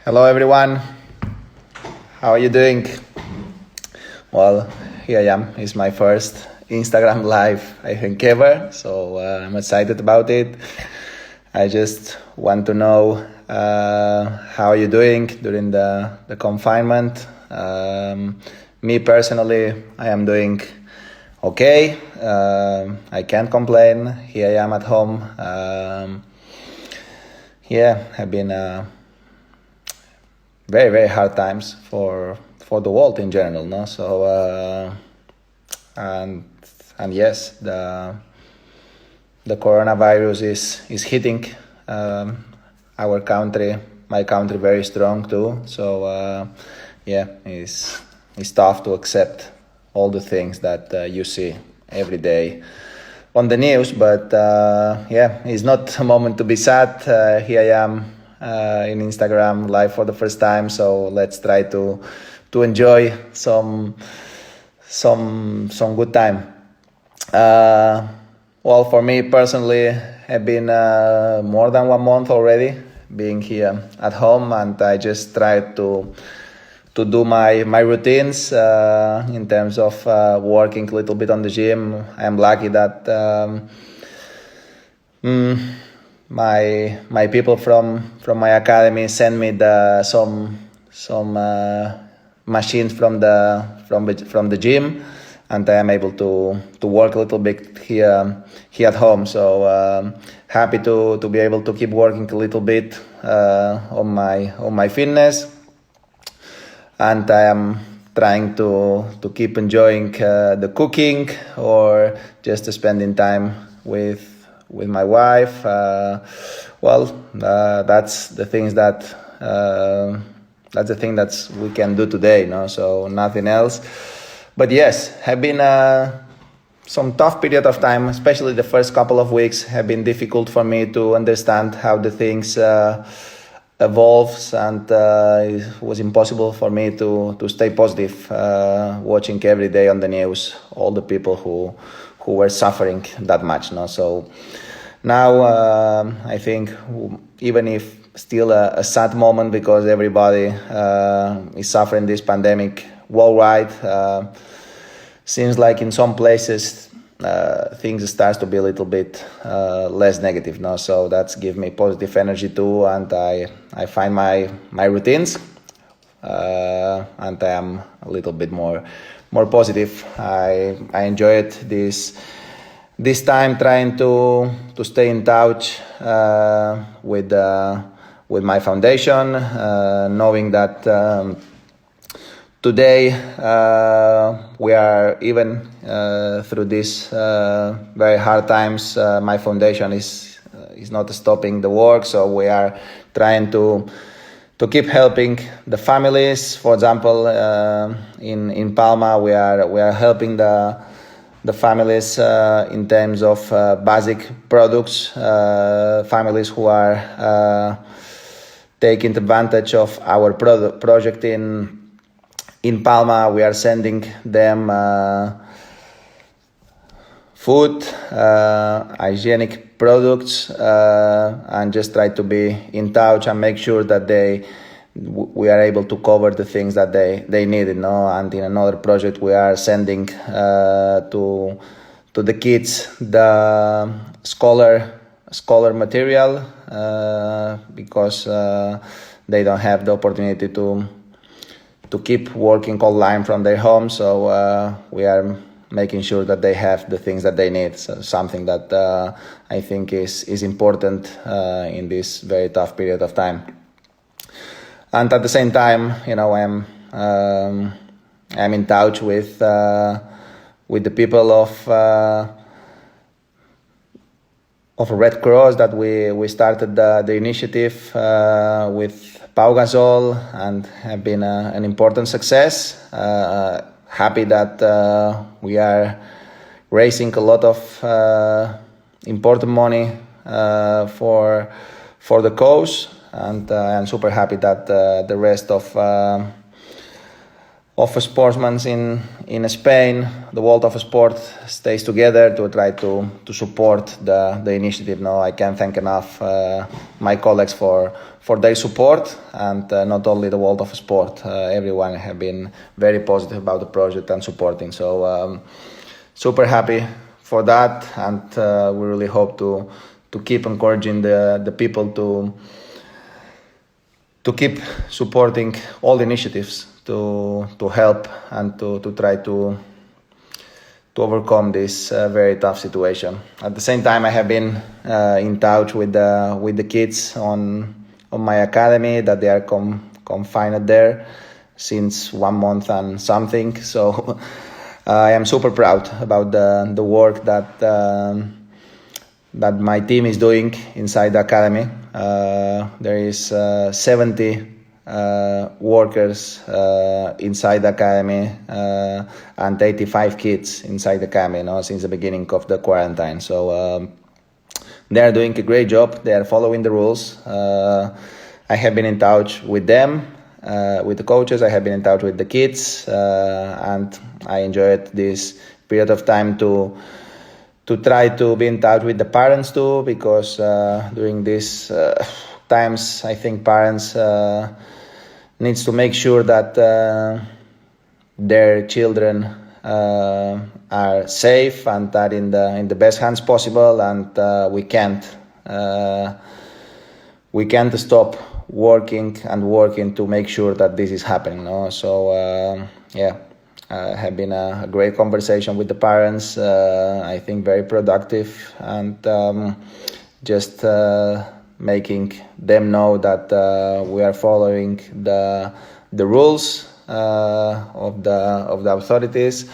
Hello everyone, how are you doing? Well, here I am. It's my first Instagram live, I think, ever, so I'm excited about it. I just want to know how are you doing during the confinement. Me personally, I am doing okay. I can't complain. Here I am at home. Have been very, very hard times for the world in general, no? So and yes, the coronavirus is hitting our country, my country, very strong too. So it's tough to accept all the things that you see every day on the news, but it's not a moment to be sad. Here I am in Instagram live for the first time, so let's try to enjoy some good time. Well, for me personally, I've been more than 1 month already being here at home, and I just try to do my routines in terms of working a little bit on the gym. I'm lucky that my people from my academy send me some machines from the gym, and I am able to work a little bit here at home. So happy to be able to keep working a little bit on my fitness, and I am trying to keep enjoying the cooking or just spending time with my wife. That's the things that we can do today, no? So nothing else. But yes, have been some tough period of time, especially the first couple of weeks have been difficult for me to understand how the things evolves, and it was impossible for me to stay positive, watching every day on the news all the people who were suffering that much, no? So now I think, even if still a sad moment because everybody is suffering this pandemic worldwide, seems like in some places things starts to be a little bit less negative, no? So that's give me positive energy too, and I find my routines, and I am a little bit more positive. I enjoyed this time trying to stay in touch with my foundation, knowing that today we are, even through these very hard times, my foundation is not stopping the work. So we are trying to keep helping the families. For example, in Palma, we are helping the families in terms of basic products, families who are taking advantage of our project in Palma. We are sending them food, hygienic products, and just try to be in touch and make sure that we are able to cover the things that they need, you know. And in another project, we are sending to the kids the scholar material, because they don't have the opportunity to keep working online from their home. So we are making sure that they have the things that they need. So something that I think is important in this very tough period of time. And at the same time, you know, I'm in touch with the people of Red Cross, that we started the initiative with Pau Gasol, and have been an important success. Happy that we are raising a lot of important money for the cause, and I'm super happy that the rest of of sportsmen in Spain, the world of sport stays together to try to support the initiative. No, I can't thank enough my colleagues for their support, and not only the world of sport. Everyone have been very positive about the project and supporting. So super happy for that, and we really hope to keep encouraging the people to keep supporting all the initiatives to help and to try to overcome this very tough situation. At the same time, I have been in touch with the kids on my academy that they are confined there since 1 month and something. So I am super proud about the work that my team is doing inside the academy. There is 70 workers inside the academy and 85 kids inside the academy, since the beginning of the quarantine. So they are doing a great job. They are following the rules. I have been in touch with them, with the coaches. I have been in touch with the kids, and I enjoyed this period of time to try to be in touch with the parents too, because during these times, I think parents needs to make sure that their children are safe and are in the best hands possible, and we can't stop working to make sure that this is happening. No? So have been a great conversation with the parents. I think very productive, and just making them know that we are following the rules of the authorities,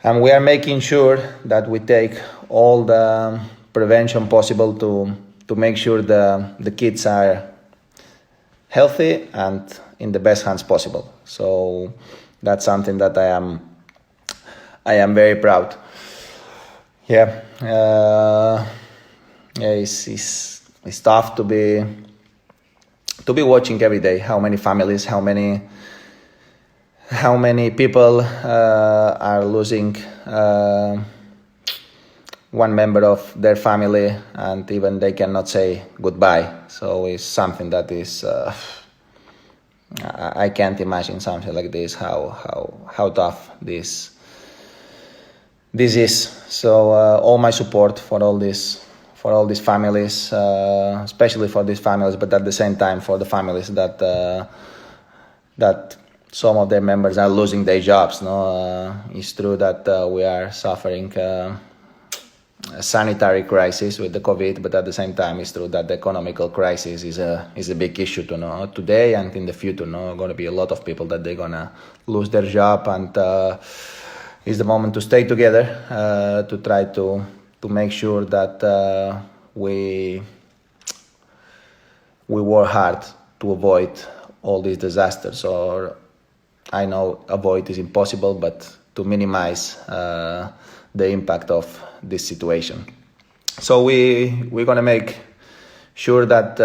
and we are making sure that we take all the prevention possible to make sure the kids are healthy and in the best hands possible. So that's something that I am very proud. It's tough to be watching every day how many families, how many people are losing one member of their family, and even they cannot say goodbye. So it's something that is I can't imagine something like this, how tough this is. So all my support for all these families, especially for these families, but at the same time for the families that some of their members are losing their jobs. It's true that we are suffering a sanitary crisis with the COVID, but at the same time, it's true that the economical crisis is a big issue to know today and in the future. Going to be a lot of people that they're gonna lose their job, and it's the moment to stay together to try to make sure that we work hard to avoid all these disasters. Or I know avoid is impossible, but to minimize the impact of this situation. So we're gonna make sure that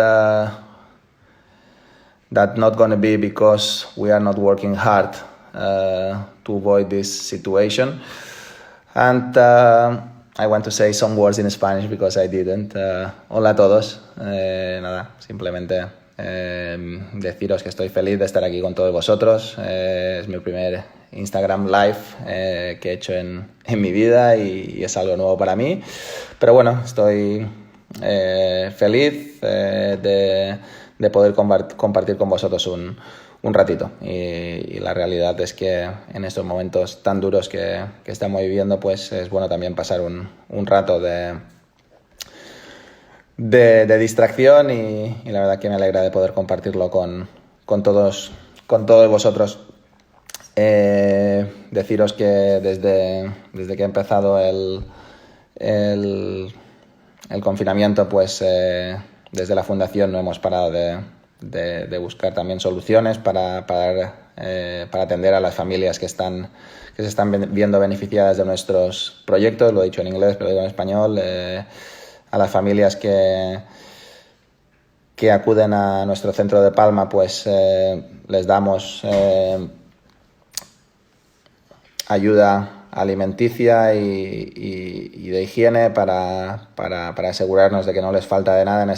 that not gonna be because we are not working hard to avoid this situation. And I want to say some words in Spanish because I didn't. Hola a todos. Nada, simplemente deciros que estoy feliz de estar aquí con todos vosotros. Es mi primer Instagram Live que he hecho en mi vida y es algo nuevo para mí. Pero bueno, estoy feliz de poder compartir con vosotros un ratito. Y la realidad es que en estos momentos tan duros que estamos viviendo, pues es bueno también pasar un rato de distracción y la verdad que me alegra de poder compartirlo con todos vosotros. Deciros que desde que ha empezado el confinamiento, pues desde la fundación no hemos parado de buscar también soluciones para atender a las familias que se están viendo beneficiadas de nuestros proyectos. Lo he dicho en inglés, pero lo digo en español. A las familias que acuden a nuestro centro de Palma, pues les damos ayuda alimenticia y de higiene para asegurarnos de que no les falta de nada en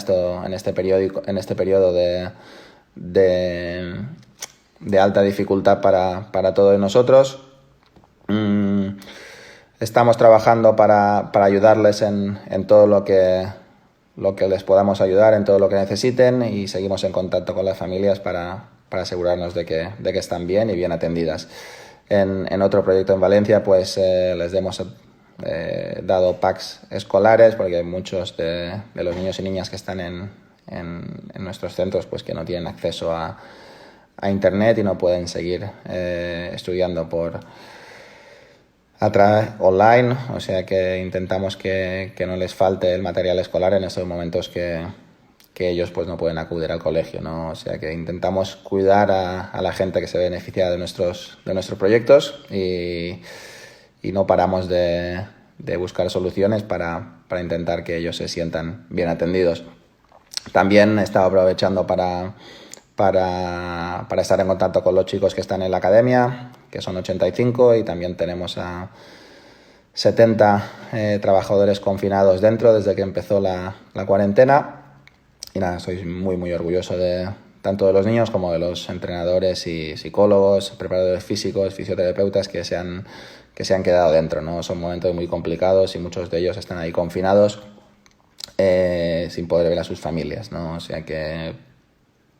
este periodo de alta dificultad para todos nosotros. Estamos trabajando para ayudarles en todo lo que les podamos ayudar, en todo lo que necesiten, y seguimos en contacto con las familias para asegurarnos de que están bien y bien atendidas. En otro proyecto en Valencia, pues les hemos dado packs escolares, porque hay muchos de los niños y niñas que están en nuestros centros pues que no tienen acceso a internet y no pueden seguir estudiando online, o sea que intentamos que no les falte el material escolar en esos momentos que ellos pues no pueden acudir al colegio, ¿no? O sea que intentamos cuidar a la gente que se beneficia de nuestros proyectos y no paramos de buscar soluciones para intentar que ellos se sientan bien atendidos. También he estado aprovechando para estar en contacto con los chicos que están en la academia, que son 85, y también tenemos a 70 trabajadores confinados dentro desde que empezó la cuarentena. Y nada, soy muy, muy orgulloso tanto de los niños como de los entrenadores y psicólogos, preparadores físicos, fisioterapeutas que se han quedado dentro, ¿no? Son momentos muy complicados y muchos de ellos están ahí confinados sin poder ver a sus familias, ¿no? O sea que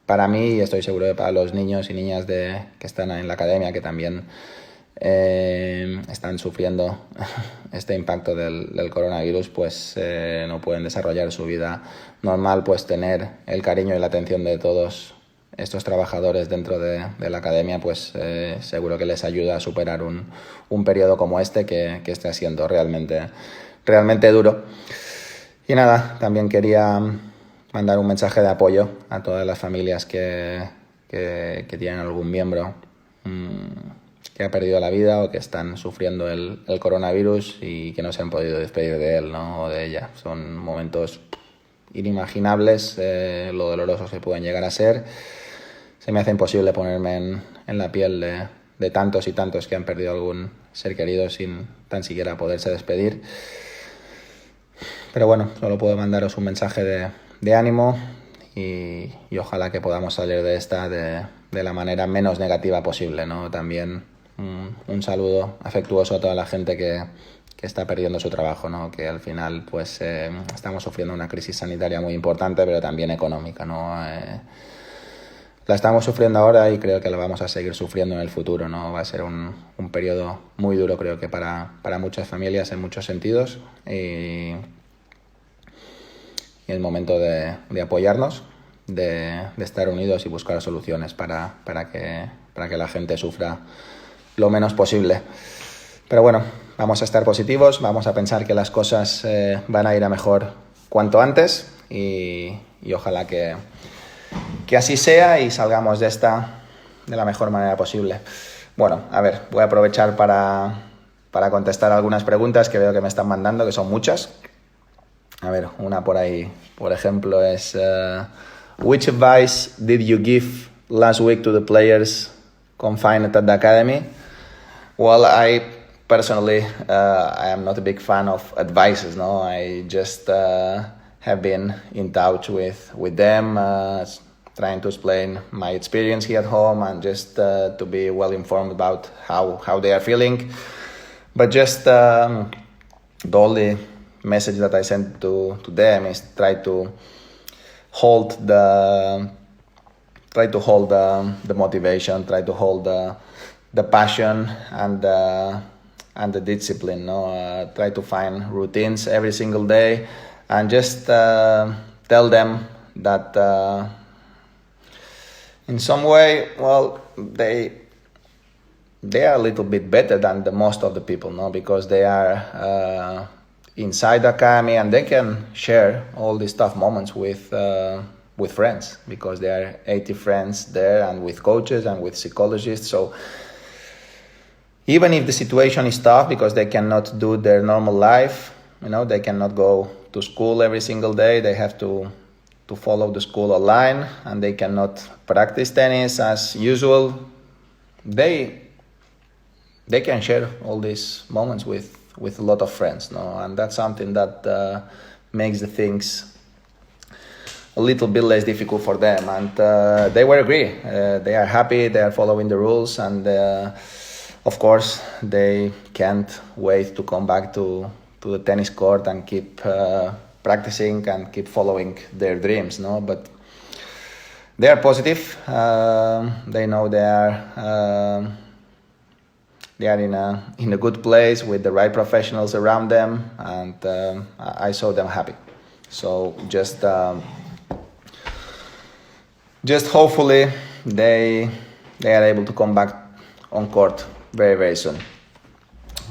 para mí, y estoy seguro de para los niños y niñas que están en la academia, que también están sufriendo este impacto del coronavirus, pues no pueden desarrollar su vida normal, pues tener el cariño y la atención de todos estos trabajadores dentro de la academia, pues seguro que les ayuda a superar un periodo como este que está siendo realmente duro. Y nada, también quería mandar un mensaje de apoyo a todas las familias que tienen algún miembro que ha perdido la vida o que están sufriendo el coronavirus y que no se han podido despedir de él, ¿no? O de ella. Son momentos inimaginables, lo dolorosos que pueden llegar a ser. Se me hace imposible ponerme en la piel de tantos y tantos que han perdido algún ser querido sin tan siquiera poderse despedir. Pero bueno, solo puedo mandaros un mensaje de ánimo y ojalá que podamos salir de esta de la manera menos negativa posible, ¿no? También un saludo afectuoso a toda la gente que está perdiendo su trabajo, ¿no? Que al final pues estamos sufriendo una crisis sanitaria muy importante, pero también económica, ¿no? La estamos sufriendo ahora y creo que la vamos a seguir sufriendo en el futuro, ¿no? Va a ser un periodo muy duro, creo que para muchas familias en muchos sentidos, y el momento de apoyarnos, de estar unidos y buscar soluciones para que la gente sufra lo menos posible. Pero bueno, vamos a estar positivos, vamos a pensar que las cosas van a ir a mejor cuanto antes y ojalá que así sea y salgamos de esta de la mejor manera posible. Bueno, a ver, voy a aprovechar para contestar algunas preguntas que veo que me están mandando, que son muchas. A ver, una por ahí, por ejemplo, es which advice did you give last week to the players confined at the academy? Well, I personally, I am not a big fan of advices, no? I just have been in touch with them, trying to explain my experience here at home and just to be well informed about how they are feeling. But just the only message that I sent to them is try to hold the motivation, try to hold the passion and the discipline. No, try to find routines every single day, and just tell them that in some way, well, they are a little bit better than the most of the people, no, because they are inside the academy and they can share all these tough moments with friends, because there are 80 friends there and with coaches and with psychologists. So even if the situation is tough because they cannot do their normal life, you know, they cannot go to school every single day, they have to follow the school online and they cannot practice tennis as usual, they they can share all these moments with a lot of friends, no? And that's something that makes the things a little bit less difficult for them, and they will agree. They are happy, they are following the rules, and of course they can't wait to come back to the tennis court and keep practicing and keep following their dreams, no? But they are positive. They know they are in a good place with the right professionals around them, and I saw them happy. So just hopefully they are able to come back on court very, very soon.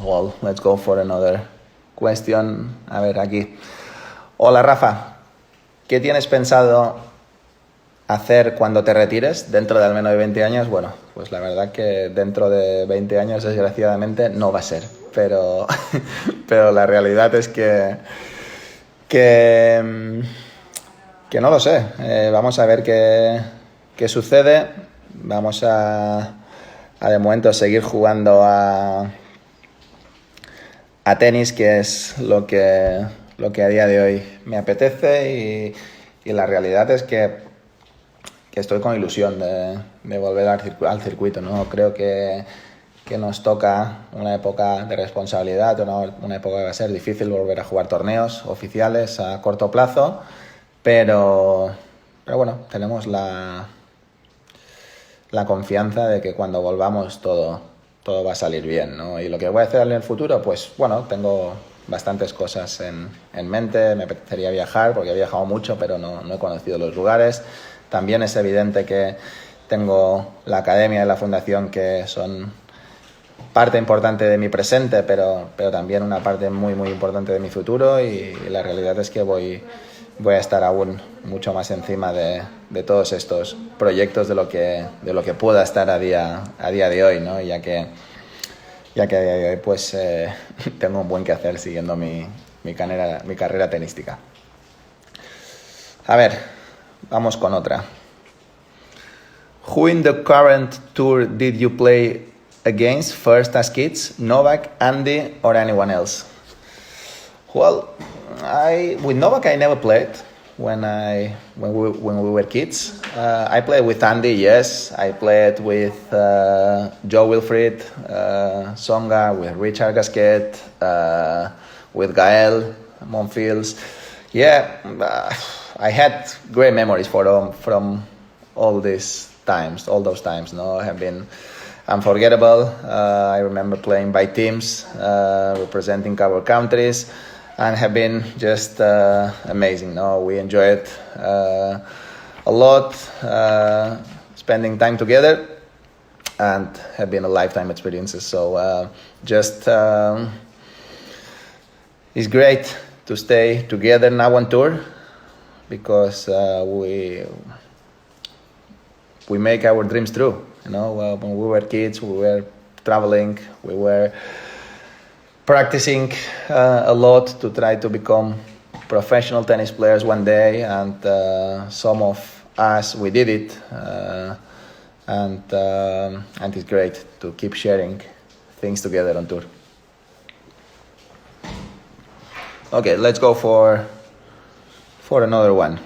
Well, let's go for another question. A ver, aquí. Hola, Rafa. ¿Qué tienes pensado hacer cuando te retires dentro de al menos de 20 años? Bueno, pues la verdad que dentro de 20 años, desgraciadamente, no va a ser. Pero la realidad es que no lo sé. Vamos a ver qué sucede. Vamos a de momento seguir jugando a tenis, que es lo que a día de hoy me apetece, y la realidad es que estoy con ilusión de volver al circuito, ¿no? Creo que nos toca una época de responsabilidad, una época que va a ser difícil volver a jugar torneos oficiales a corto plazo, pero bueno, tenemos la confianza de que cuando volvamos todo va a salir bien, ¿no? Y lo que voy a hacer en el futuro, pues bueno, tengo bastantes cosas en mente. Me apetecería viajar porque he viajado mucho, pero no he conocido los lugares. También es evidente que tengo la academia y la fundación, que son parte importante de mi presente, pero también una parte muy, muy importante de mi futuro, y la realidad es que voy a estar aún mucho más encima de todos estos proyectos de lo que pueda estar a día de hoy, ¿no? Ya que a día de hoy pues tengo un buen quehacer siguiendo mi carrera tenística. A ver, vamos con otra. Who in the current tour did you play against first as kids? Novak, Andy, or anyone else? Well, with Novak I never played when we were kids. I played with Andy, yes. I played with Joe Wilfried, Songa, with Richard Gasquet, with Gael Monfils. Yeah, I had great memories from all those times. No, have been unforgettable. I remember playing by teams, representing our countries, and have been just amazing. No, we enjoyed a lot, spending time together, and have been a lifetime experiences. So it's great to stay together now on tour, because we make our dreams true. You know, when we were kids, we were traveling, we were practicing a lot to try to become professional tennis players one day, and some of us, we did it, and it's great to keep sharing things together on tour. Okay, let's go for another one.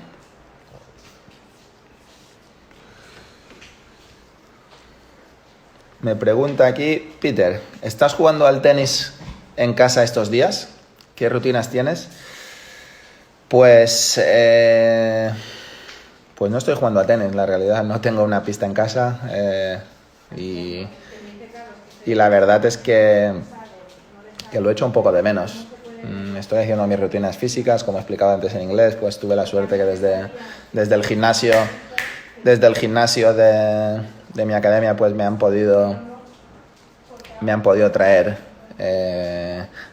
Me pregunta aquí Peter, ¿estás jugando al tenis en casa estos días? ¿Qué rutinas tienes? Pues no estoy jugando a tenis, la realidad. No tengo una pista en casa, y la verdad es que lo echo un poco de menos. Estoy haciendo mis rutinas físicas, como he explicado antes en inglés. Pues tuve la suerte que desde el gimnasio de mi academia, pues me han podido traer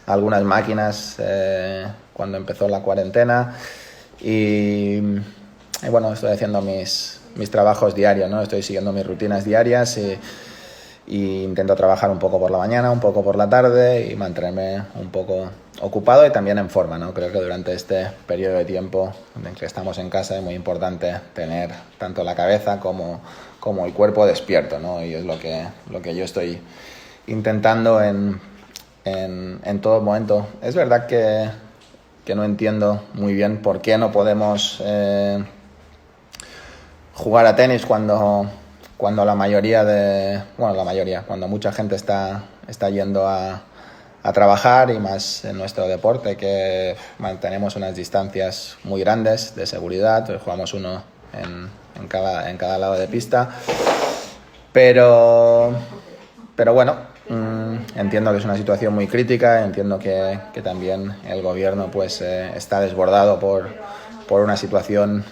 algunas máquinas cuando empezó la cuarentena, y bueno, estoy haciendo mis trabajos diarios, ¿no? Estoy siguiendo mis rutinas diarias, y intento trabajar un poco por la mañana, un poco por la tarde, y mantenerme un poco ocupado y también en forma, ¿no? Creo que durante este periodo de tiempo en que estamos en casa es muy importante tener tanto la cabeza como el cuerpo despierto, ¿no? Y es lo que yo estoy intentando en todo momento. Es verdad que no entiendo muy bien por qué no podemos jugar a tenis cuando cuando mucha gente está yendo a trabajar, y más en nuestro deporte, que mantenemos unas distancias muy grandes de seguridad. Jugamos uno en cada lado de pista, pero bueno, entiendo que es una situación muy crítica. Entiendo que también el gobierno pues está desbordado por una situación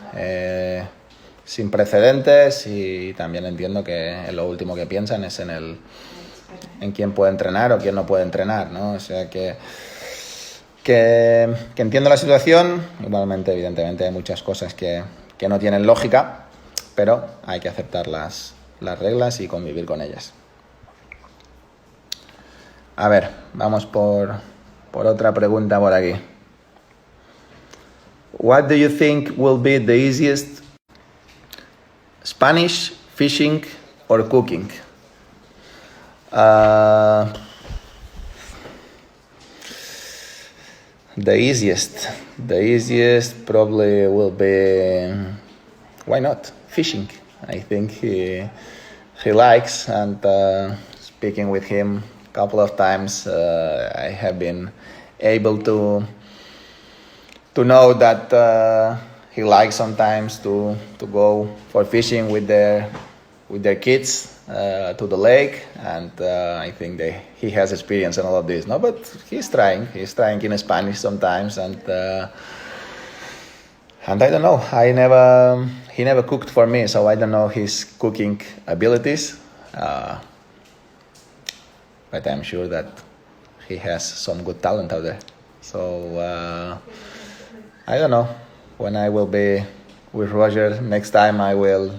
sin precedentes, y también entiendo que lo último que piensan es en quién puede entrenar o quién no puede entrenar, ¿no? O sea que entiendo la situación. Igualmente, evidentemente, hay muchas cosas que no tienen lógica, pero hay que aceptar las reglas y convivir con ellas. A ver, vamos por otra pregunta por aquí. What do you think will be the easiest, Spanish, fishing or cooking? The easiest probably will be, why not, fishing. I think he likes, and speaking with him a couple of times, I have been able to know that he likes sometimes to go for fishing with their kids to the lake, and I think he has experience in all of this. No, but he's trying in Spanish sometimes, and I don't know. He never cooked for me, so I don't know his cooking abilities. But I'm sure that he has some good talent out there. So I don't know. When I will be with Roger next time, I will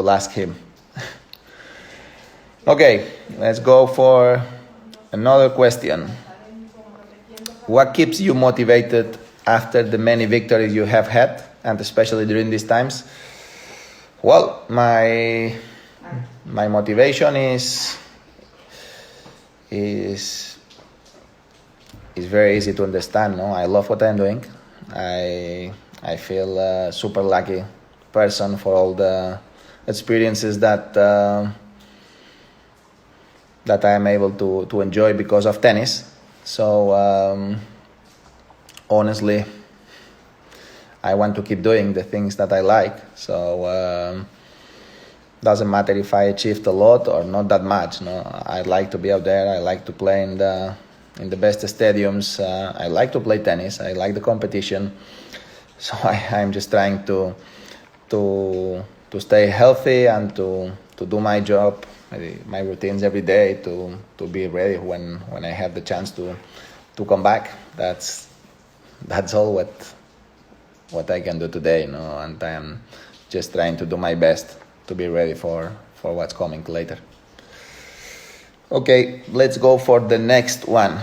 ask him. Okay, let's go for another question. What keeps you motivated after the many victories you have had, and especially during these times? Well, my motivation is very easy to understand. No, I love what I'm doing. I feel a super lucky person for all the experiences that I am able to enjoy because of tennis. So honestly, I want to keep doing the things that I like. So doesn't matter if I achieved a lot or not that much. No, I like to be out there. I like to play in the best stadiums. I like to play tennis. I like the competition. So I'm just trying to stay healthy and to do my job, my routines every day, to be ready when I have the chance to come back. That's all what I can do today, you know, and I'm just trying to do my best to be ready for what's coming later. Okay, let's go for the next one.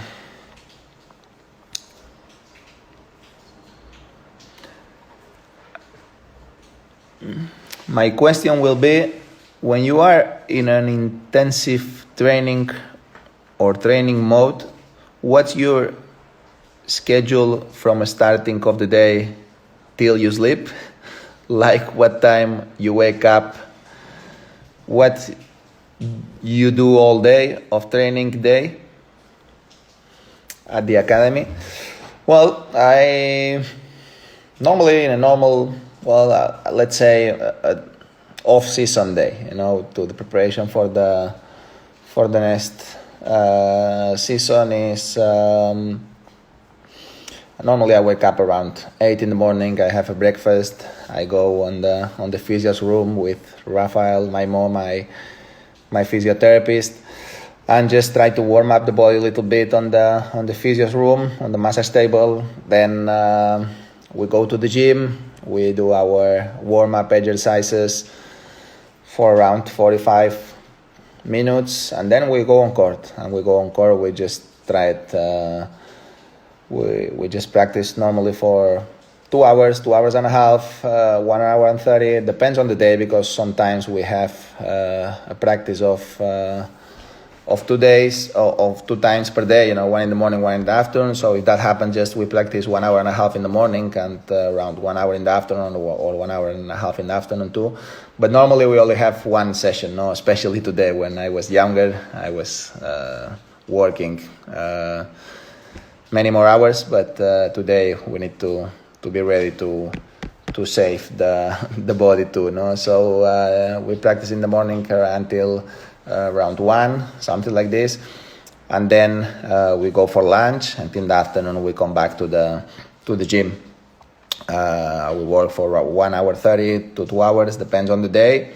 My question will be, when you are in an intensive training or training mode, what's your schedule from starting of the day till you sleep? Like what time you wake up, what you do all day of training day at the academy? Well, I normally in a normal, let's say off-season day, you know, to the preparation for the next season is normally I wake up around 8 in the morning. I have a breakfast. I go on the physio's room with Rafa, my mom, my physiotherapist, and just try to warm up the body a little bit on the physio's room, on the massage table. Then we go to the gym. We do our warm-up exercises for around 45 minutes, and then we go on court. We just try it. We just practice normally for 2 hours, 2 hours and a half, 1 hour and 30. It depends on the day, because sometimes we have a practice of of 2 days of 2 times per day, one in the morning, one in the afternoon. So if that happens, just we practice 1 hour and a half in the morning and around 1 hour in the afternoon, or 1 hour and a half in the afternoon too. But normally we only have one session, no? Especially today. When I was younger, I was working many more hours, but today we need to be ready to save the body too, no? So we practice in the morning until around 1, something like this, and then we go for lunch, and in the afternoon we come back to the gym. We work for 1 hour 30 to 2 hours, depends on the day.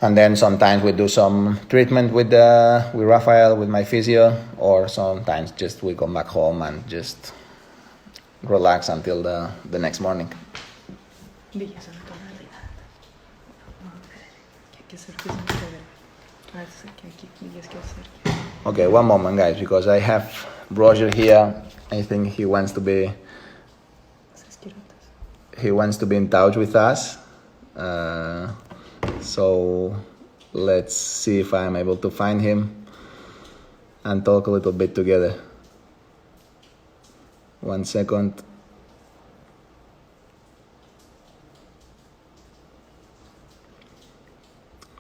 And then sometimes we do some treatment with Rafael, with my physio, or sometimes just we come back home and just relax until the next morning. Okay, one moment, guys, because I have Roger here. I think he wants to be in touch with us. So let's see if I'm able to find him and talk a little bit together. 1 second.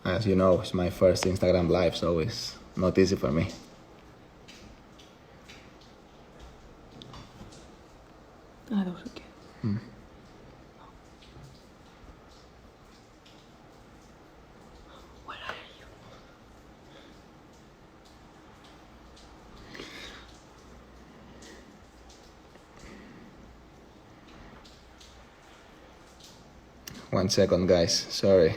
As you know, it's my first Instagram live, so it's not easy for me. Where are you? One second, guys. Sorry.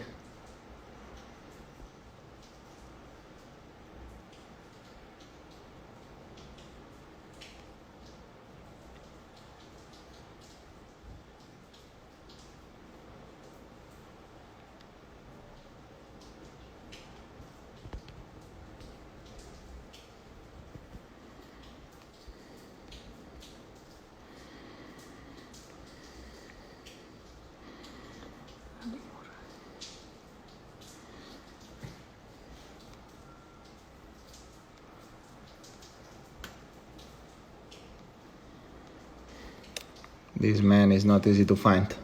This man is not easy to find.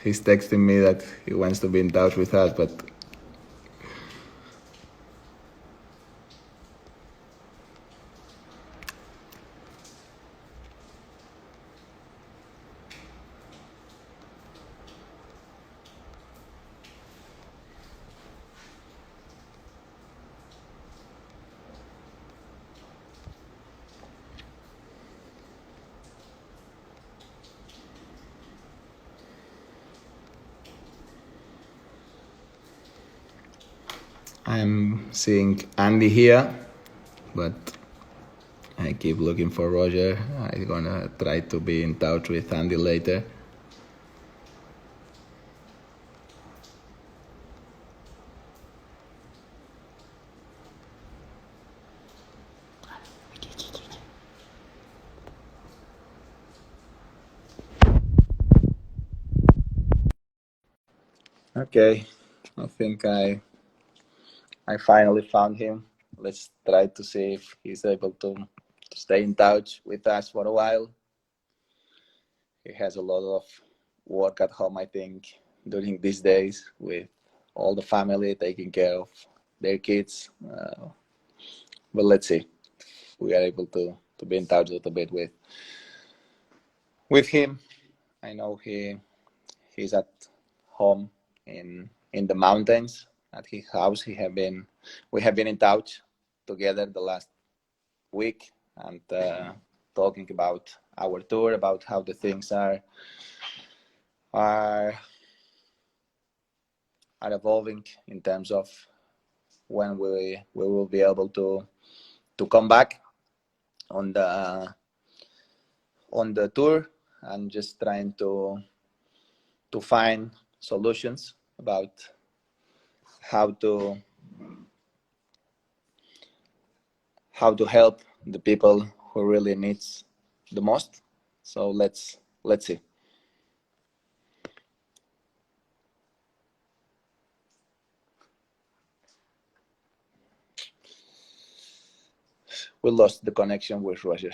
He's texting me that he wants to be in touch with us, but I'm seeing Andy here, but I keep looking for Roger. I'm gonna try to be in touch with Andy later. Okay, I think I finally found him. Let's try to see if he's able to stay in touch with us for a while. He has a lot of work at home, I think, during these days, with all the family taking care of their kids. But let's see if we are able to be in touch a little bit with him. I know he's at home in the mountains at his house. We have been in touch together the last week, and talking about our tour, about how the things are evolving in terms of when we will be able to come back on the tour, and just trying to find solutions about how to help the people who really needs the most. So let's see. we lost the connection with Roger.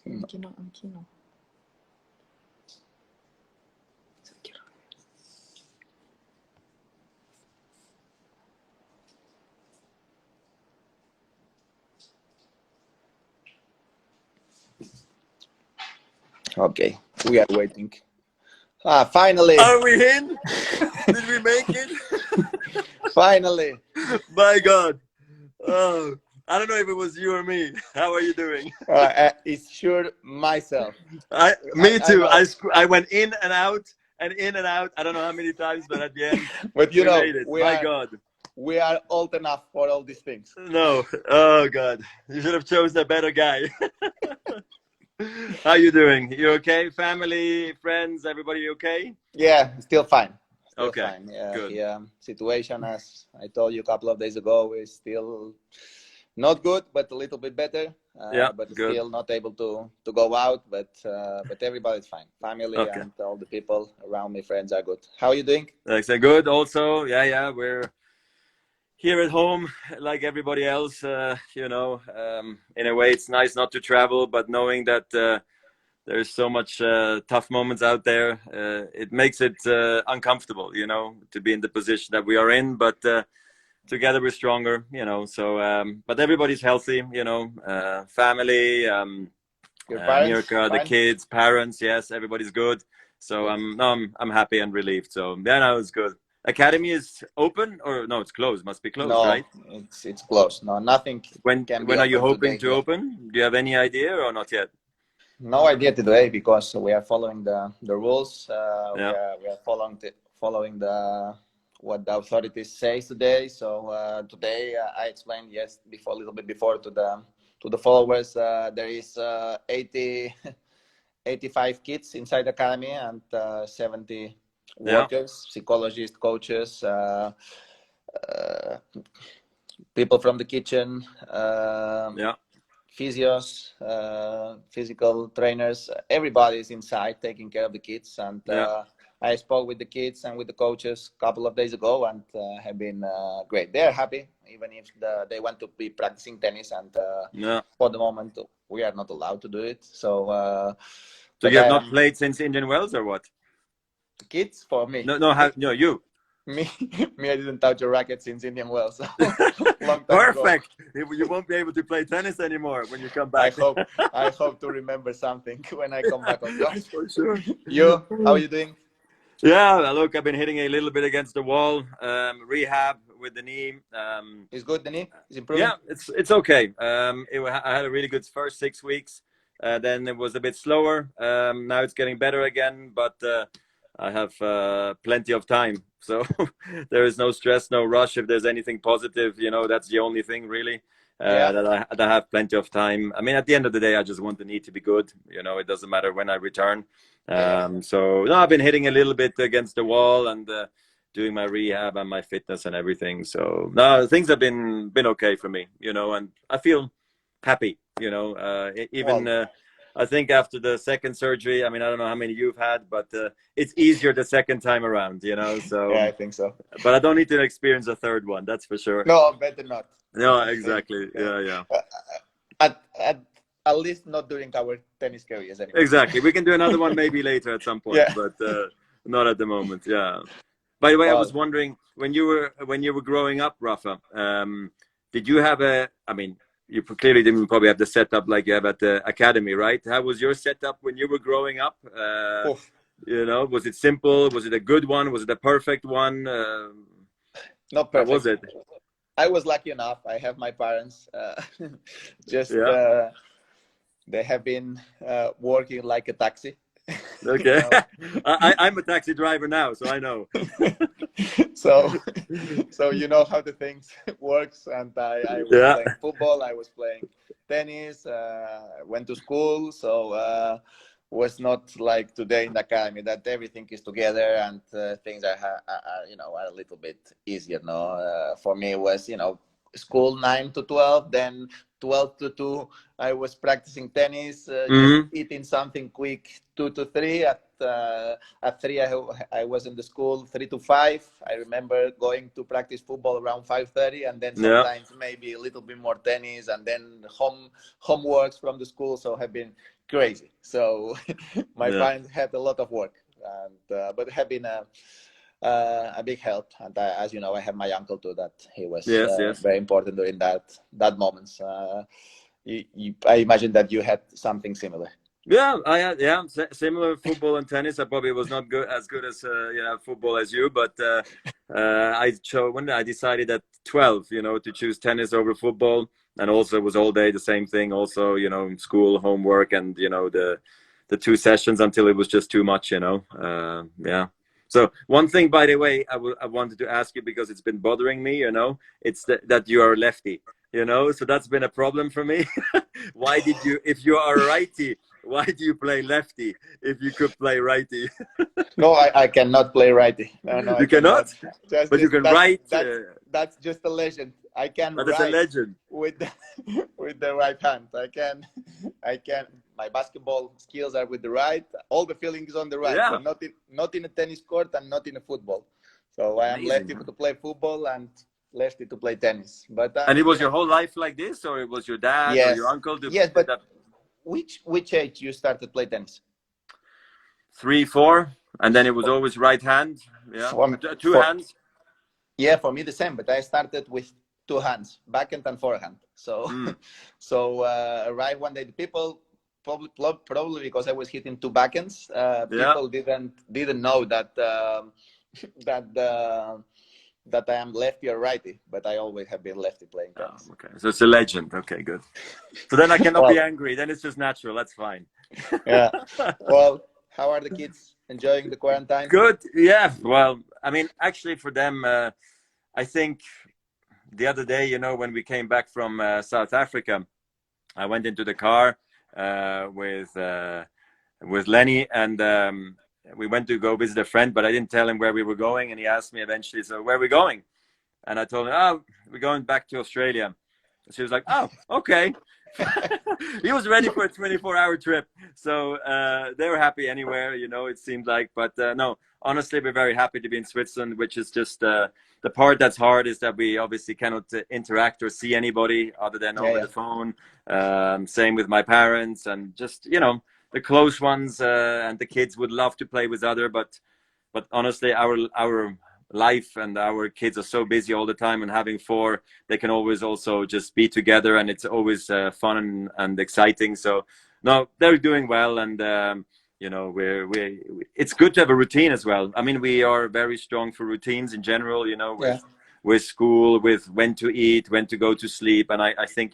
Aquí no, aquí no. Okay, we are waiting. Finally! Are we in? Did we make it? Finally! My God. Oh, I don't know if it was you or me. How are you doing? It's sure myself. Me too. I I went in and out and in and out. I don't know how many times, but at the end, But we made it. My God. We are old enough for all these things. No. Oh God. You should have chosen a better guy. How you doing? You okay? Family, friends, everybody okay? Yeah, still fine. Still Okay, fine. good. The situation, as I told you a couple of days ago, is still not good, but a little bit better. Yeah, but good. still not able to go out. But everybody's fine. Family Okay. and all the people around me, friends, are good. How are you doing? Like I said, good. Also, yeah, we're here at home like everybody else. In a way, it's nice not to travel, but knowing that there's so much tough moments out there, it makes it uncomfortable, to be in the position that we are in. But together we're stronger, So, but everybody's healthy, family, Your parents? Mirka, the Fine? kids, parents. Yes, everybody's good. So I'm happy and relieved. So yeah, no, it's good. Academy is open or no? It's closed. Must be closed, No, right? it's closed. No, nothing When can be are you open hoping today to here. open? Do you have any idea or not yet? No idea today because we are following the rules. Yeah. We are following the what the authorities say today. So today I explained a little bit before to the followers. There is 85 kids inside the academy and 70 workers, psychologists, coaches, people from the kitchen. Physios, physical trainers, everybody's inside taking care of the kids. And I spoke with the kids and with the coaches a couple of days ago and have been great. They're happy, even if they want to be practicing tennis. And for the moment, we are not allowed to do it. So you have not played since Indian Wells or what? Kids, for me. No, you. Me, I didn't touch a racket since Indian Wells. So long time Perfect. ago. You won't be able to play tennis anymore when you come back. I hope to remember something when I come back on court. For sure. You, how are you doing? Yeah, look, I've been hitting a little bit against the wall. Rehab with the knee. Is good, the knee? Is improving? Yeah, it's okay. I had a really good first 6 weeks. Then it was a bit slower. Now it's getting better again, but I have plenty of time. So there is no stress, no rush. If there's anything positive, that's the only thing really. That I have plenty of time. I mean, at the end of the day, I just want the knee to be good. It doesn't matter when I return. So no, I've been hitting a little bit against the wall and doing my rehab and my fitness and everything. So no, things have been okay for me, and I feel happy, I think after the second surgery, I mean, I don't know how many you've had, but it's easier the second time around, so. Yeah, I think so. But I don't need to experience a third one, that's for sure. No, better not. No, exactly. Yeah. At least not during our tennis careers anyway. Exactly. We can do another one maybe later at some point, but not at the moment. Yeah. By the way, I was wondering when you were growing up, Rafa, did you have you clearly didn't probably have the setup like you have at the academy, right? How was your setup when you were growing up? Was it simple? Was it a good one? Was it a perfect one? Not perfect. How was it? I was lucky enough. I have my parents. They have been working like a taxi. Okay. I'm a taxi driver now, so I know. so you know how the things works. And I was playing football. I was playing tennis. Went to school. So was not like today in the academy that everything is together and things are a little bit easier. No, for me it was school 9 to 12, then 12 to 2, I was practicing tennis, just Hmm. eating something quick, 2 to 3. At 3, I was in the school, 3 to 5. I remember going to practice football around 5:30, and then Yeah. sometimes maybe a little bit more tennis, and then homeworks from the school. So have been crazy. So my Yeah. parents had a lot of work, and but have been a big help. And as you know, I have my uncle too. That he was Yes. Yes. very important during that moments. I imagine that you had something similar. Yeah, I had similar football and tennis. I probably was not good as good as football as you, but I chose when I decided at 12, to choose tennis over football, and also it was all day the same thing. Also, school, homework, and the two sessions until it was just too much. Yeah. So one thing, by the way, I wanted to ask you because it's been bothering me. It's that you are lefty. So that's been a problem for me. Why did you, if you are a righty? Why do you play lefty if you could play righty? No, I cannot play righty. No, I You cannot, cannot. Just, but you just can that's write. that's just a legend. I can That is a write legend. with the, with the right hand. I can. My basketball skills are with the right. All the feelings on the right, Yeah, but not in a tennis court and not in a football. So I am amazing. lefty to play football and lefty to play tennis. But And it was your whole life like this, or it was your dad or your yes, uncle yes. did But that? which age you started play tennis? 3, 4, and then it was always right hand. Yeah, For, two for hands. Yeah, for me the same, but I started with two hands, backhand and forehand. So, Mm. right one day, the people probably because I was hitting two backhands, Yeah. people didn't know that that that I am lefty or righty, but I always have been lefty playing Oh, tennis. okay, so it's a legend. Okay, good. So then I cannot be Well, angry. Then it's just natural. That's fine. yeah. Well, how are the kids enjoying the quarantine? Good. Yeah. Well, I mean, actually, for them, I think the other day, when we came back from South Africa, I went into the car with Lenny, and we went to go visit a friend, but I didn't tell him where we were going, and he asked me eventually, "So where are we going?" And I told him, "Oh, we're going back to Australia." She was like, "Oh, okay." He was ready for a 24-hour trip, so they were happy anywhere, it seemed like. But no, honestly, we're very happy to be in Switzerland, which is just the part that's hard is that we obviously cannot interact or see anybody other than Yeah, over yeah, the phone. Same with my parents, and just the close ones, and the kids would love to play with other, but honestly, our life and our kids are so busy all the time, and having four, they can always also just be together, and it's always fun and exciting. So no, they're doing well, and we it's good to have a routine as well. I mean, we are very strong for routines in general, yeah, with school, with when to eat, when to go to sleep. And I think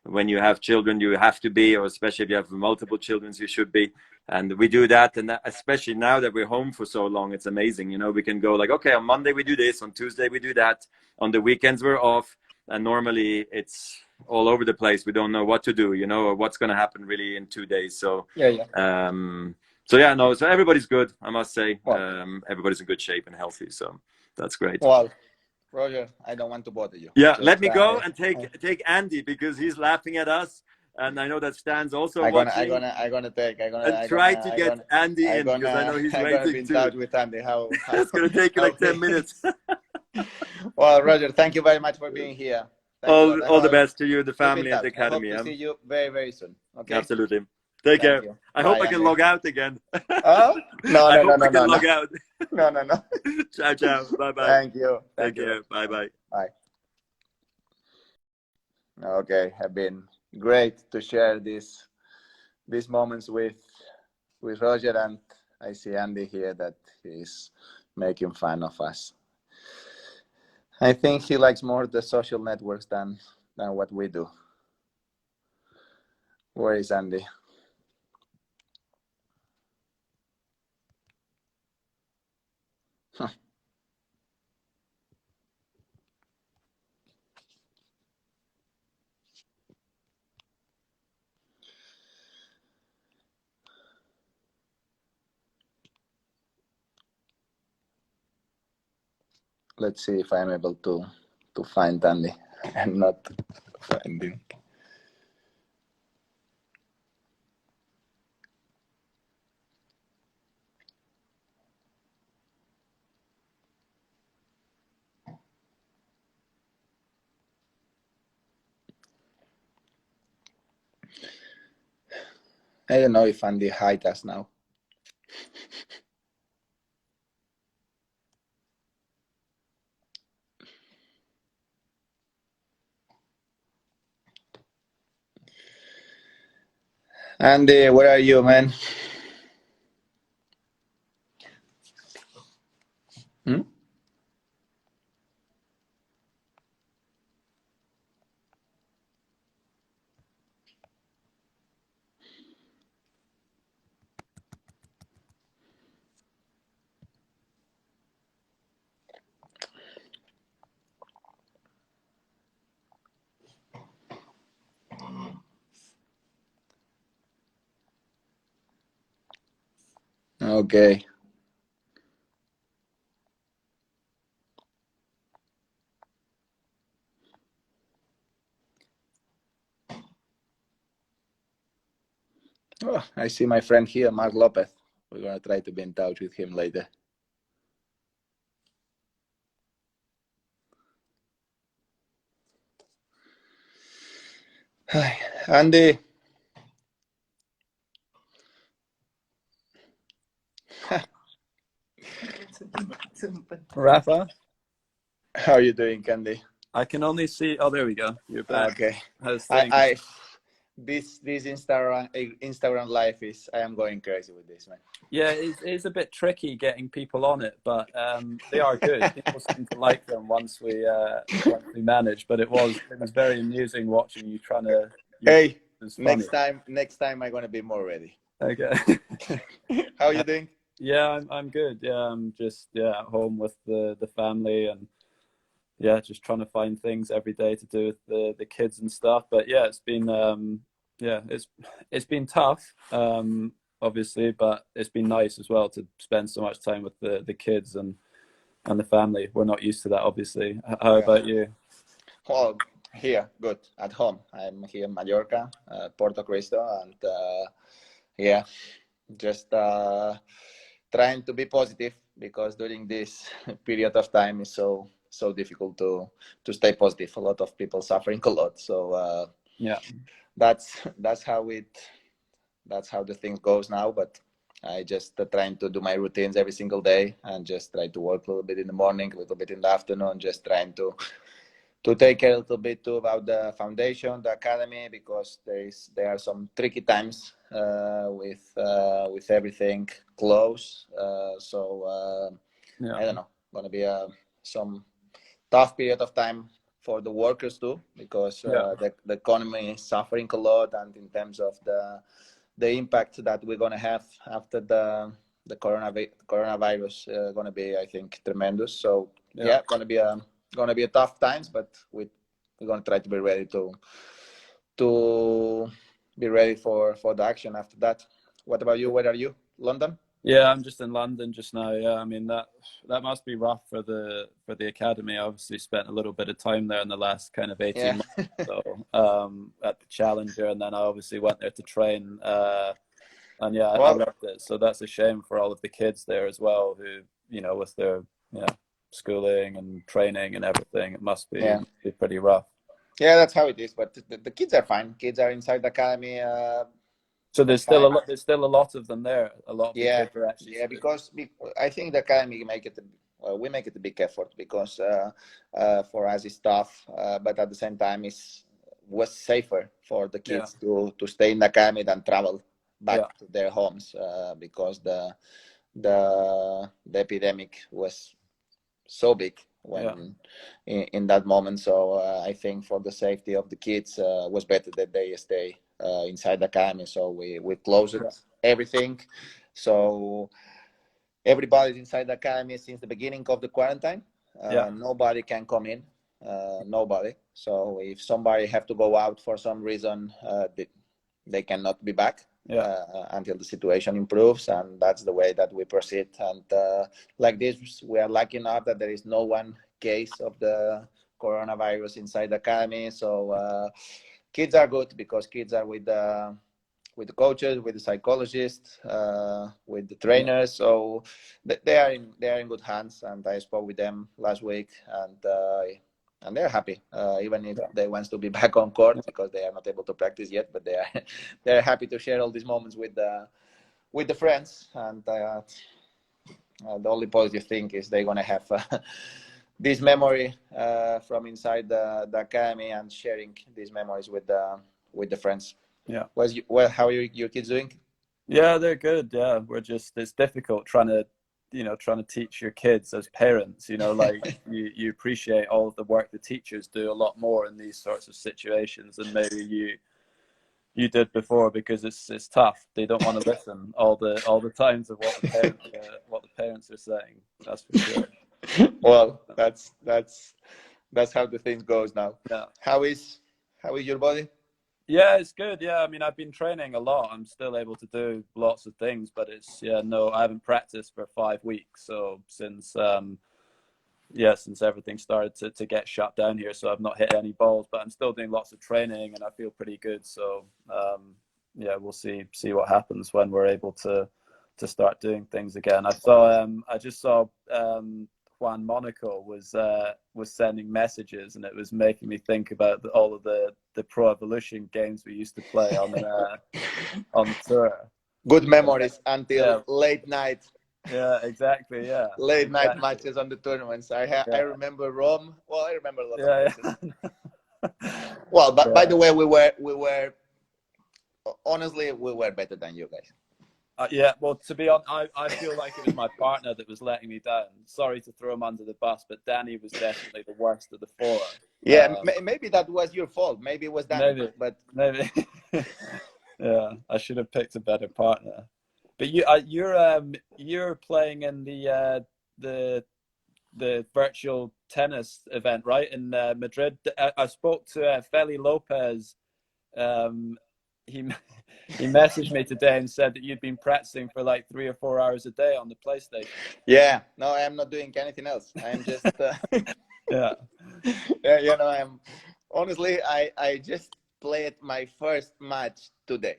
when you have children, you have to be, or especially if you have multiple children, you should be. And we do that, and especially now that we're home for so long, it's amazing. We can go like, okay, on Monday we do this, on Tuesday we do that, on the weekends we're off, and normally it's all over the place. We don't know what to do, or what's going to happen really in 2 days. So, yeah, yeah. so yeah, no, so everybody's good, I must say. Well, Everybody's in good shape and healthy, so that's great. well, Roger, I don't want to bother you. Yeah, let Just me go and take Andy because he's laughing at us, and I know that Stan's also watching. And try to get Andy in because I know he's I'm gonna be waiting in too. touch with Andy. It's gonna take you How like 10 things. minutes. Well, Roger, thank you very much for being here. Thanks a lot. All the best to you, the Keep in family, and the touch. I hope academy. to see you very, very soon. Okay. Absolutely. Take Thank care. you. I hope Bye, I can Andy. log out again. Oh no, I no, no, hope I no, can no, no, log out. no, no, no. Ciao, ciao. Bye, bye. Thank you. Take Thank you. care. Bye, bye. Bye. Okay, have been great to share these moments with Roger, and I see Andy here that he's making fun of us. I think he likes more the social networks than what we do. Where is Andy? Let's see if I'm able to find Andy and not find him. I don't know if Andy hide us now. Andy, where are you, man? Hmm? Okay. Oh, I see my friend here, Mark Lopez. We're gonna try to be in touch with him later. Hi, Andy. Rafa, How are you doing, Andy? I can only see. Oh, there we go. You're back. Okay. How's I, things? I this Instagram life is I am going crazy with this, man. Yeah, it's a bit tricky getting people on it, but they are good. People seem to like them once we manage. But it was very amusing watching you trying to. Hey, It was funny. next time I'm gonna be more ready. Okay. How are you doing? Yeah, I'm good. Yeah, I'm just at home with the family and yeah, just trying to find things every day to do with the kids and stuff. But yeah, it's been it's been tough, obviously, but it's been nice as well to spend so much time with the kids and the family. We're not used to that, obviously. How Yeah. about you? Well, here, good at home. I'm here in Mallorca, Porto Cristo, and yeah, just trying to be positive because during this period of time is so difficult to stay positive. A lot of people suffering a lot, so Yeah, that's how the thing goes now. But I just trying to do my routines every single day and just try to work a little bit in the morning, a little bit in the afternoon, just trying to take care a little bit too about the foundation, the academy, because there are some tricky times with everything close. yeah, I don't know, gonna be some tough period of time for the workers too, because yeah, the economy is suffering a lot, and in terms of the impact that we're gonna have after the coronavirus gonna be, I think, tremendous. So yeah. yeah, gonna be a tough times, but we're gonna try to be ready to be ready for the action after that. What about you? Where are you? London? Yeah, I'm just in London just now. Yeah, I mean that must be rough for the academy. I obviously spent a little bit of time there in the last kind of 18 Yeah. months or so, at the Challenger, and then I obviously went there to train. And yeah, I Well, loved it. So that's a shame for all of the kids there as well, who with their schooling and training and everything, it must yeah. be pretty rough. Yeah, that's how it is. But the kids are fine. Kids are inside the academy. So They're fine. there's still a lot of them there. A lot of the Yeah, kids are actually yeah. Because I think the academy make it. Well, we make it a big effort because for us it's tough, but at the same time was safer for the yeah, kids to stay in the academy than travel yeah, back to their homes because the epidemic was so big yeah, when in that moment. So I think for the safety of the kids was better that they stay inside the academy. So we closed yeah, everything. So everybody's inside the academy since the beginning of the quarantine. yeah, Nobody can come in. Nobody. So if somebody have to go out for some reason, they cannot be back yeah, until the situation improves, and that's the way that we proceed. And like this, we are lucky enough that there is no one case of the coronavirus inside the academy. So kids are good because kids are with the coaches, with the psychologists, with the yeah, trainers. So they are in good hands. And I spoke with them last week, and and they're happy, even if they want to be back on court because they are not able to practice yet. But they are they're happy to share all these moments with the friends. And the only positive thing is they're gonna have this memory from inside the academy and sharing these memories with the friends. Yeah. How are your kids doing? Yeah, they're good. Yeah, it's difficult trying to teach your kids as parents, like you appreciate all of the work the teachers do a lot more in these sorts of situations than maybe you did before, because it's tough. They don't want to listen all the times of what the parents are saying. That's for sure. Well, that's how the thing goes now. Yeah. How is your body? Yeah, it's good. Yeah, I mean, I've been training a lot. I'm still able to do lots of things, but I haven't practiced for 5 weeks. So since everything started to get shut down here, so I've not hit any balls, but I'm still doing lots of training and I feel pretty good. So we'll see what happens when we're able to start doing things again. I just saw Juan Monaco was sending messages, and it was making me think about all of the Pro Evolution games we used to play on the tour. Good memories until late night. Yeah, exactly. Yeah, late night matches on the tournaments. I remember Rome. Well, I remember a lot of matches. Well, but by the way, we were honestly we were better than you guys. Well, to be honest, I feel like it was my partner that was letting me down. Sorry to throw him under the bus, but Danny was definitely the worst of the four. Yeah, maybe that was your fault. Maybe it was Danny. Maybe. Yeah, I should have picked a better partner. But you're playing in the virtual tennis event, right, in Madrid. I spoke to Feli Lopez. He messaged me today and said that you'd been practicing for like 3 or 4 hours a day on the PlayStation. Yeah, no, I am not doing anything else. I'm just yeah. I'm honestly I just played my first match today.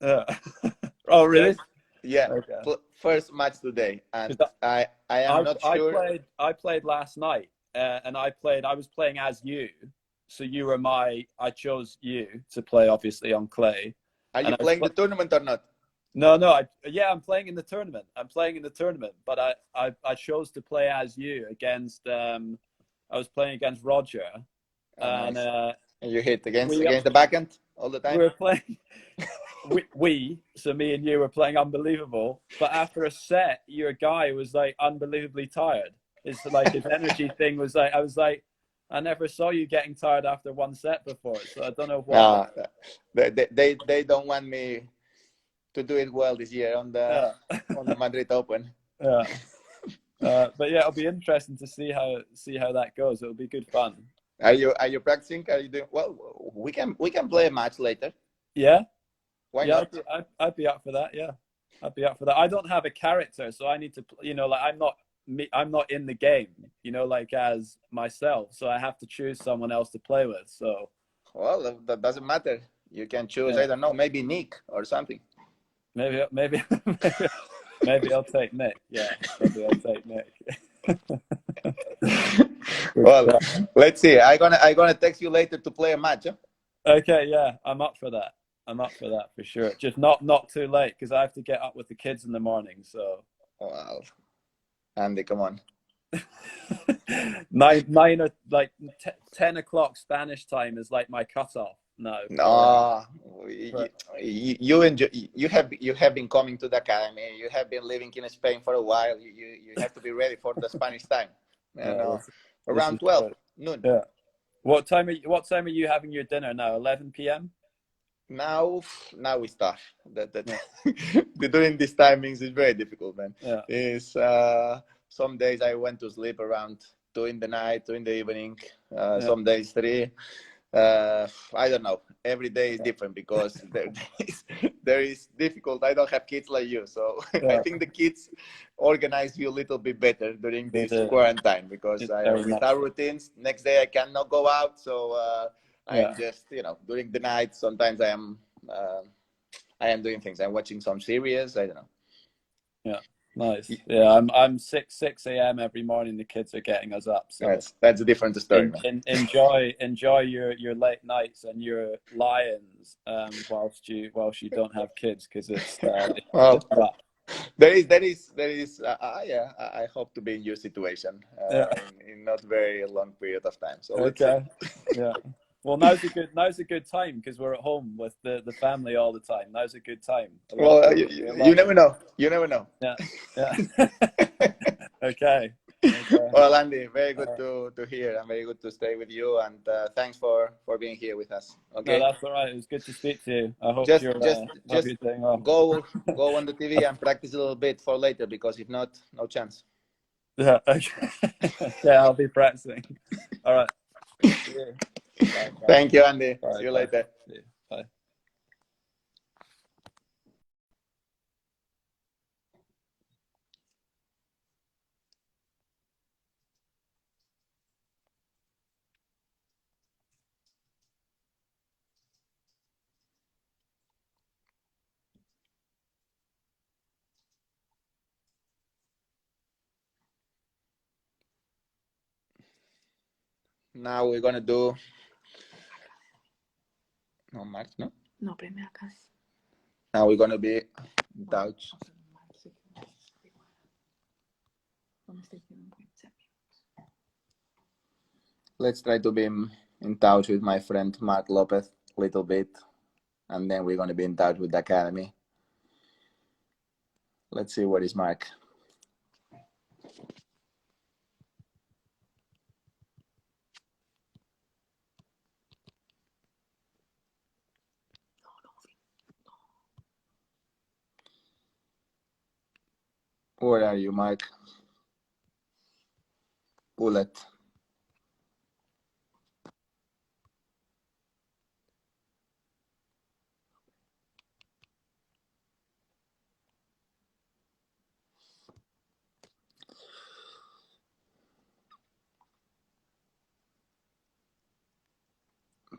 Oh, really? Yeah. Okay. First match today, and I am not sure. I played last night, and I was playing as you. So you were I chose you to play, obviously, on clay. Are you playing the tournament or not? No. I'm playing in the tournament. But I chose to play as you against. I was playing against Roger, and you hit against the backhand all the time. We were playing. So me and you were playing unbelievable. But after a set, your guy was like unbelievably tired. It's like his energy thing was like, I was like, I never saw you getting tired after one set before, so I don't know why. They don't want me to do it well this year on the Madrid Open. Yeah. But yeah, it'll be interesting to see how that goes. It'll be good fun. Are you practicing? Are you doing well? We can play a match later. Yeah. Why not? I'd be up for that. Yeah, I'd be up for that. I don't have a character, so I need to, I'm not in the game, like as myself. So I have to choose someone else to play with. So. Well, that doesn't matter. You can choose, I don't know, maybe Nick or something. Maybe I'll take Nick. Yeah, maybe I'll take Nick. Well, let's see. I'm gonna text you later to play a match. Huh? Okay, yeah, I'm up for that. For sure. Just not too late, because I have to get up with the kids in the morning. So. Well, Andy, come on. 9 or like 10 o'clock Spanish time is like my cutoff. No, you have been coming to the academy. You have been living in Spain for a while. You have to be ready for the Spanish time. Around 12 noon. Yeah. What time are you having your dinner now? 11 p.m. Now it's tough. During these timings is very difficult, man. Yeah. It's some days I went to sleep around 2 in the night, 2 in the evening. Some days 3. I don't know. Every day is different because there is difficult. I don't have kids like you, so I think the kids organize you a little bit better during this quarantine because without routines, next day I cannot go out. So I am just during the night. Sometimes I am doing things. I'm watching some series. I don't know. Nice. Yeah, I'm 6 a.m. every morning. The kids are getting us up, so That's a different story, man. enjoy your late nights and your lions whilst you don't have kids, because it's Well, rough. there is yeah. I hope to be in your situation Yeah. in not very long period of time. So let's Okay. Yeah. Well, now's a good time because we're at home with the family all the time. Now's a good time. Well, you never know. You never know. Yeah. Yeah. Okay. Okay. Well, Andy, very good to hear and very good to stay with you. And thanks for being here with us. Okay. No, that's all right. It was good to speak to you. I hope Just you're doing well. go on the TV and practice a little bit for later, because if not, no chance. Yeah. Okay. Yeah, I'll be practicing. All right. See you. Bye, bye. Thank you, Andy. Bye, See you bye. later. See you. Bye. Now we're gonna do March, no? No, primera casa. Now we're gonna be in touch. Let's try to be in touch with my friend Mark Lopez a little bit, and then we're gonna be in touch with the academy. Let's see where is Mark. Where are you, Mark? Bullet.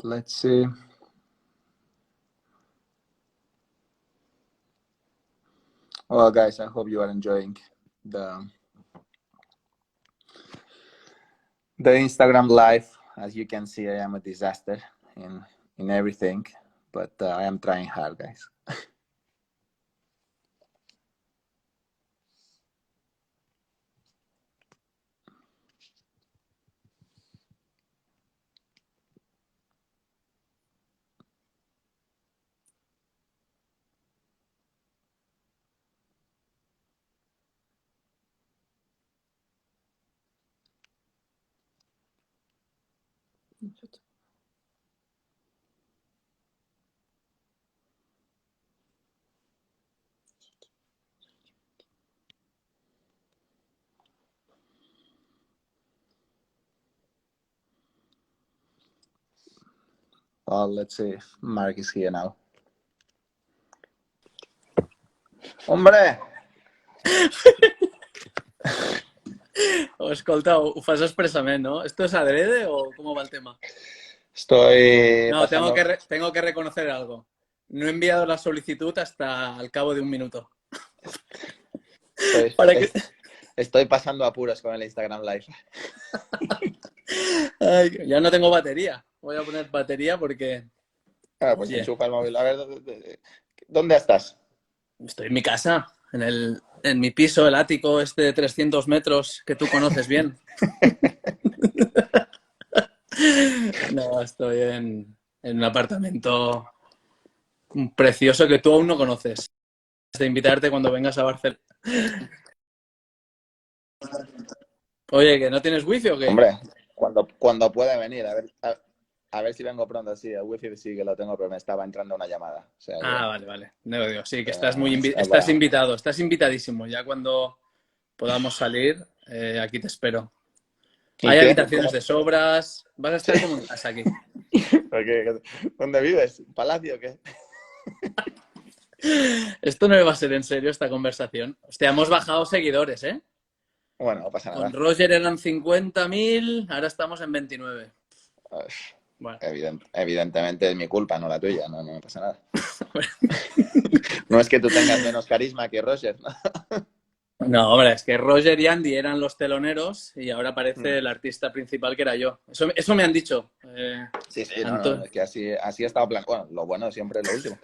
Let's see. Well, guys, I hope you are enjoying the Instagram live. As you can see, I am a disaster in everything, but I am trying hard, guys. Well, let's see if Mark is here now. Hombre! Oh, escolta, ho fas expressament, no? ¿Esto es adrede o cómo va el tema? Estoy No, pasando... tengo que reconocer algo. No he enviado la solicitud hasta al cabo de un minuto. Estoy pasando apuros con el Instagram Live. Ay, ya no tengo batería. Voy a poner batería porque... Pues Oye. enchufa el móvil. A ver, ¿dónde estás? Estoy en mi casa, en mi piso, el ático este de 300 metros que tú conoces bien. No, estoy en un apartamento precioso que tú aún no conoces. De invitarte cuando vengas a Barcelona. Oye, ¿que no tienes wifi o qué? Hombre, cuando pueda venir, a ver si vengo pronto. Sí, el wifi sí que lo tengo, pero me estaba entrando una llamada. O sea, vale. No lo digo. Sí, que estás estás invitado, estás invitadísimo. Ya cuando podamos salir, aquí te espero. Hay habitaciones de sobras. Vas a estar como en casa aquí. ¿Dónde vives? ¿Palacio o qué? Esto no me va a ser en serio, esta conversación. Hostia, hemos bajado seguidores, ¿eh? Bueno, no pasa nada. Con Roger eran 50.000, ahora estamos en 29. Bueno. Evidentemente es mi culpa, no la tuya. No me pasa nada. No es que tú tengas menos carisma que Roger, ¿no? No, hombre, es que Roger y Andy eran los teloneros y ahora aparece el artista principal que era yo. Eso me han dicho. Sí, no, es que así ha estado plan. Bueno, lo bueno siempre es lo último.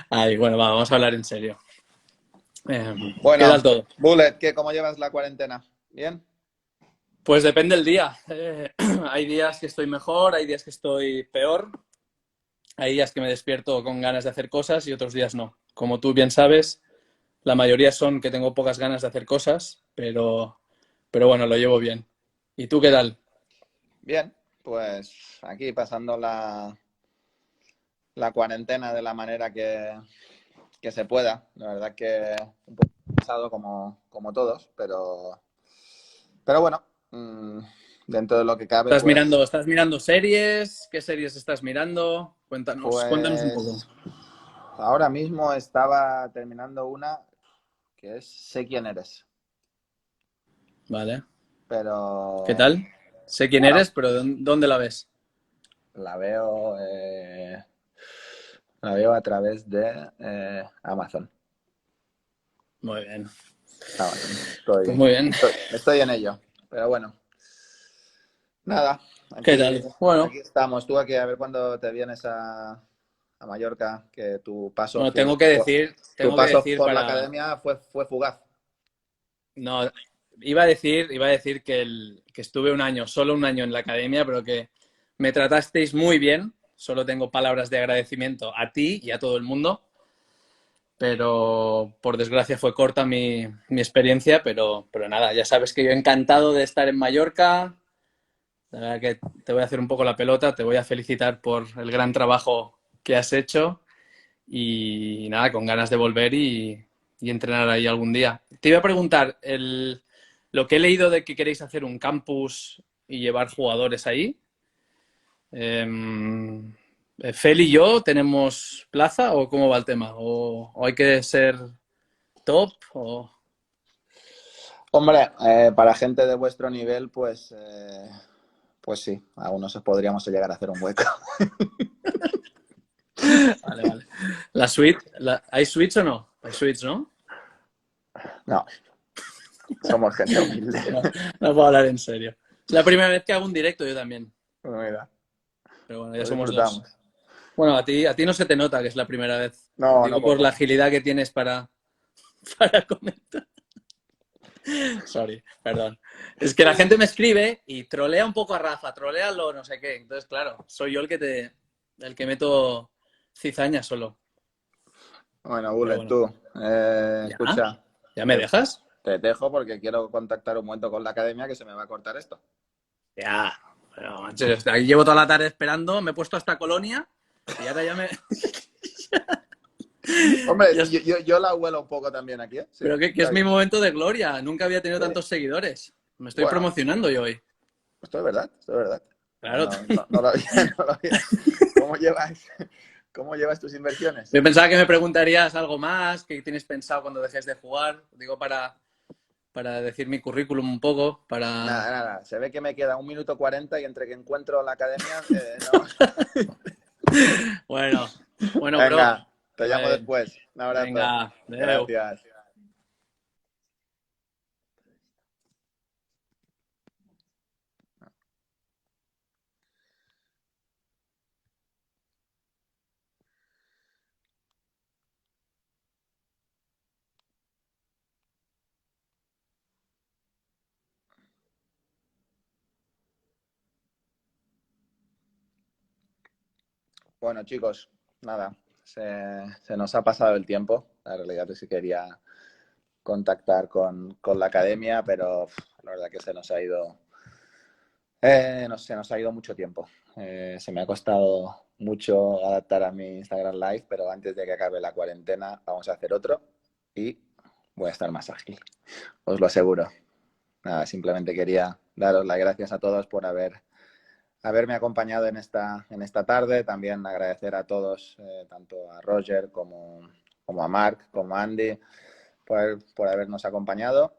Ay, bueno, vamos a hablar en serio. ¿Qué Bueno, tal todo? Bullet, ¿cómo llevas la cuarentena? ¿Bien? Pues depende del día. Hay días que estoy mejor, hay días que estoy peor, hay días que me despierto con ganas de hacer cosas y otros días no. Como tú bien sabes, la mayoría son que tengo pocas ganas de hacer cosas, pero bueno, lo llevo bien. ¿Y tú qué tal? Bien, pues aquí pasando la cuarentena de la manera que se pueda. La verdad que un poco pesado como todos, pero bueno, dentro de lo que cabe, ¿Estás mirando series? ¿Qué series estás mirando? Cuéntanos un poco. pues ahora mismo estaba terminando una que es Sé quién eres, Vale. ¿Qué pero tal? Sé quién bueno, eres, pero ¿dónde la ves? la veo, la veo a través de Amazon. Muy bien. Amazon. Pues muy bien. Estoy en ello, pero bueno. Nada, ¿Qué tal? Bueno, aquí estamos. Tú aquí a ver cuándo te vienes a Mallorca, que tu paso, bueno, tu tengo que paso decir por la para. academia fue fugaz. No, iba a decir que estuve un año, solo un año en la academia, pero que me tratasteis muy bien. Solo tengo palabras de agradecimiento a ti y a todo el mundo. Pero por desgracia fue corta mi experiencia, pero nada, ya sabes que yo encantado de estar en Mallorca. La verdad que te voy a hacer un poco la pelota, te voy a felicitar por el gran trabajo que has hecho y nada, con ganas de volver y entrenar ahí algún día. Te iba a preguntar, lo que he leído de que queréis hacer un campus y llevar jugadores ahí, ¿Fel y yo tenemos plaza o cómo va el tema? ¿O hay que ser top? Hombre, para gente de vuestro nivel, pues sí, aún no se podríamos llegar a hacer un hueco. Vale. ¿La suite? ¿Hay suites o no? Hay suites, ¿no? No, somos gente humilde. No puedo hablar en serio. Es la primera vez que hago un directo yo también. Mira, Pero bueno, ya lo somos dos. disfrutamos. Bueno, a ti no se te nota que es la primera vez. No, Digo por poco. la agilidad que tienes para comentar. Sorry, perdón. Es que la gente me escribe y trolea un poco a Rafa, trolealo, no sé qué. Entonces, claro, soy yo el que meto cizaña solo. Bueno, Pero Bullet, bueno, tú, ¿ya? escucha, ¿Ya me dejas? te dejo porque quiero contactar un momento con la academia que se me va a cortar esto. Ya. Pero, macho, aquí llevo toda la tarde esperando, me he puesto hasta Colonia y ahora ya me... Hombre, Ya yo la huelo un poco también aquí, ¿eh? Sí, pero que está es mi bien. momento de gloria. Nunca había tenido Sí. tantos seguidores. Me estoy Bueno, promocionando yo hoy. esto es verdad, esto es verdad. Claro. No lo había, no lo había. ¿Cómo cómo llevas tus inversiones? Yo pensaba que me preguntarías algo más, qué tienes pensado cuando dejes de jugar. Digo, para decir mi currículum un poco, para... Nada. Se ve que me queda 1 minuto 40 y entre que encuentro la academia, no. Bueno, bro. Venga, te Que vaya llamo bien. después. Un abrazo. Venga, adeu. Gracias. Bueno, chicos, nada, se nos ha pasado el tiempo. La realidad es que quería contactar con la academia, pero la verdad que se nos ha ido, se nos ha ido mucho tiempo. Se me ha costado mucho adaptar a mi Instagram Live, pero antes de que acabe la cuarentena vamos a hacer otro y voy a estar más ágil, os lo aseguro. Nada, simplemente quería daros las gracias a todos por haberme acompañado en esta tarde. También agradecer a todos, tanto a Roger como a Marc, como a Andy, por habernos acompañado.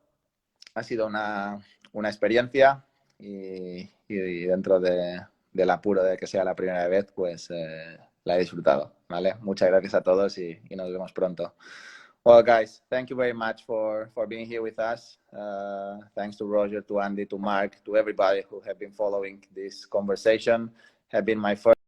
Ha sido una experiencia y dentro del apuro de que sea la primera vez, pues la he disfrutado. ¿Vale? Muchas gracias a todos y nos vemos pronto. Well, guys, thank you very much for being here with us. Thanks to Roger, to Andy, to Mark, to everybody who have been following this conversation. Have been my first